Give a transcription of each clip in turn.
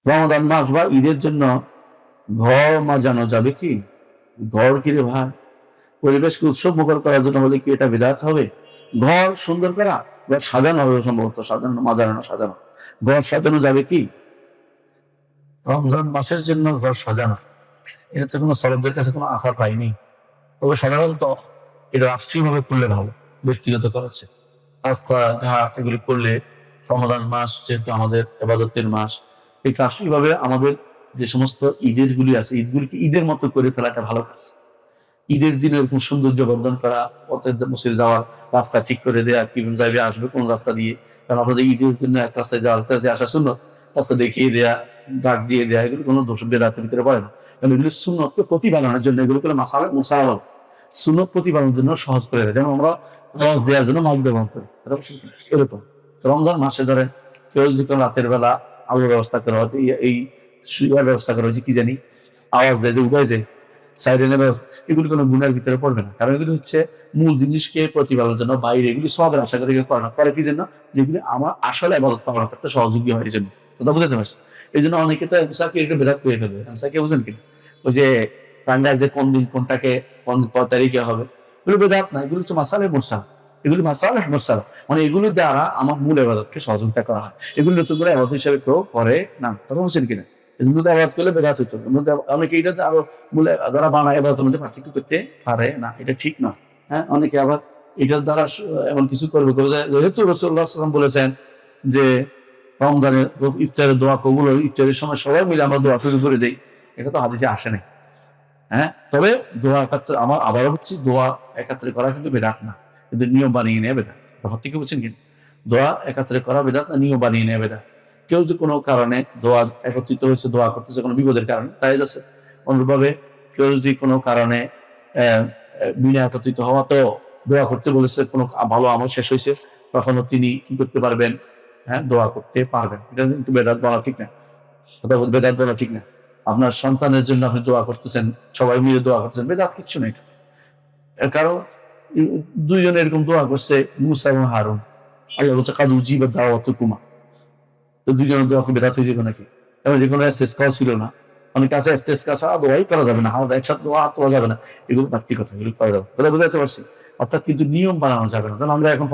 রমাদান মাস বা ঈদের জন্য ঘর মাজানো যাবে কি? ঘর কিরে ভাই, পরিবেশকে উৎসব মুখর করার জন্য হলে কি এটা বিদআত হবে? ঘর সুন্দর করা, ঘর সাজানো হবে, সম্ভবত সাজানো, মাজানো, সাজানো। ঘর সাজানো যাবে কি? রমজান মাসের জন্য ঘর সাজানো, এটা তো কোনো সরবদের কাছে কোনো আশা পাইনি। তবে সাধারণত এটা রাষ্ট্রীয়ভাবে করলে ভালো, ব্যক্তিগত করেছে রাস্তাঘাট এগুলি করলে, রমজান মাস যেহেতু আমাদের ইবাদতের মাস, এই রাষ্ট্রীয়ভাবে আমাদের যে সমস্ত ঈদের গুলি আছে, ঈদগুলিকে ঈদের মতো করে ফেলাটা ভালো কাজ। ঈদের দিনে এরকম সৌন্দর্য বর্ধন করা, পথের মসজিদে যাওয়ার রাস্তা ঠিক করে দেওয়া, কি যাবে আসবে কোন রাস্তা দিয়ে, কারণ আপনাদের ঈদের জন্য এক রাস্তায় যাওয়ার আসা শূন্য, রাস্তা দেখিয়ে দেয়া, ডাক দিয়ে দেয়া, এগুলো কোনো দোষ বেদাতের ভিতরে পড়ে না। কারণ এগুলো সুন্নতকে প্রতিপালনের জন্য, এগুলো করে মাসালে মুসাল সুন্নত প্রতিপালনের জন্য সহজ করে দেয়, যেমন আমরা সহজ দেওয়ার জন্য মাইক ব্যবহার করি এরকম। রমজান মাসে ধরে কেউ যদি কোনো রাতের বেলা আলোর ব্যবস্থা করা হয়, এই শুয়ার ব্যবস্থা করা হয়েছে, কি জানি আওয়াজ দেয় যে উঠে যায় সাইরেনের ব্যবস্থা, এগুলি কোনো গুণের ভিতরে পড়বে না, কারণ এগুলি হচ্ছে মূল জিনিসকে প্রতিপালনের জন্য, বাইরে এগুলি সবের আশা করে করে না, করে কি জন্য? যেগুলি আমার আসলে ইবাদত পালন করতে সহযোগী হয়, এই জন্য। কথা বুঝতে পারছি? এই জন্য অনেকে তো এমসাকে একটু বেদাত করে ফেলবে। এমসাকে বুঝেন কি? ওই যে টাঙ্গায় যে কোন দিন কোনটাকে কোন তারিখে হবে, এগুলো বেদাত না, এগুলো হচ্ছে মাসালে মুরসাল। এগুলি মাসালে মুরসাল, মানে এগুলোর দ্বারা আমার মূল ইবাদতকে সহযোগিতা করা হয়। এগুলো নতুন করে ইবাদত হিসেবে কেউ করে না। কথা বুঝছেন কিনা? এগুলো আবাদ করলে বেদাত হইতো। অনেকে এটা আরো মূলে যারা বানায় ইবাদতের মধ্যে পার্থক্য করতে পারে না, এটা ঠিক না। হ্যাঁ, অনেকে আবার এটার দ্বারা এমন কিছু করবে, যেহেতু রাসূলুল্লাহ সাল্লাল্লাহু আলাইহি ওয়াসাল্লাম বলেছেন যে রমজানে ইফতারের দোয়া কবুল হয়, ইফতারের সময় সবাই মিলে আমরা দোয়া শুরু করে দেই, এটা তো হাদিসে আসে নাই। হ্যাঁ, তবে দোয়া একাত্রে, আমার আবারও হচ্ছে, দোয়া একাত্রে করা কিন্তু বেদাত না, কিন্তু নিয়ম বানিয়ে নেওয়া বেদাত। ব্যাপার থেকে বুঝছেন কি? দোয়া একাত্রে করা বেদাত না, নিয়ম বানিয়ে নেওয়া বেদাত। কেউ যদি কোনো কারণে দোয়া একত্রিত হয়েছে, দোয়া করতেছে কোনো বিপদের কারণে, তাই আছে। অনুরূপভাবে কেউ যদি কোনো কারণে বিনা একত্রিত হওয়া তো দোয়া করতে বলেছে, কোনো ভালো আমল শেষ হয়েছে, তখনও তিনি কি করতে পারবেন? হ্যাঁ, দোয়া করতে পারবেন। এটা কিন্তু বেদাত বলা ঠিক না, বেদাত বলা ঠিক না। আপনার সন্তানের জন্য আপনি দোয়া করতেছেন, সবাই মিলে দোয়া করতেছেন, বেদাত কিচ্ছু নেই। কারণ দুইজন এরকম দোয়া করছে, মুসা এবং হারুন, আল্লাহ বলছে কাদ উজিবা দাওয়াতুকুমা, তো দুইজনের দোয়া কি বেদাত হয়ে যাবে নাকি? এবং যে কোনো ইস্তেসকাও ছিল না, অনেক কাছে ইস্তেসকা ছাড়া দোয়াই করা যাবে না, আমাদের একসাথে দোয়া তোলা যাবে না, এগুলো বাড়তি কথা, এগুলো করা যাবে, তাহলে বুঝাতে পারছি। অর্থাৎ কিন্তু নিয়ম বানানো যাবে না, কারণ আমরা এখন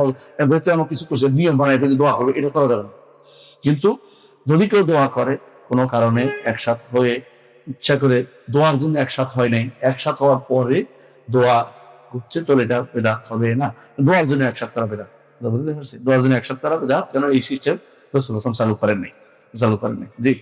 আমার কিছু করছে, নিয়ম বানাই দোয়া করবে, এটা করা যাবে না। কিন্তু যদি কেউ দোয়া করে কোনো কারণে একসাথ হয়ে, ইচ্ছা করে দোয়ার জন্য একসাথ হয় নাই, একসাথ হওয়ার পরে দোয়া হচ্ছে, তো এটা বেদাত হবে না। দোয়ার জন্য একসাথ করা বেদাত, বুঝতে পারছি? দোয়ার জন্য একসাথ করা বেদাত, কেন এই সিস্টেম রাসূলুল্লাহ সাল্লাল্লাহু আলাইহি ওয়াসাল্লাম চালু করেন নাই। জি।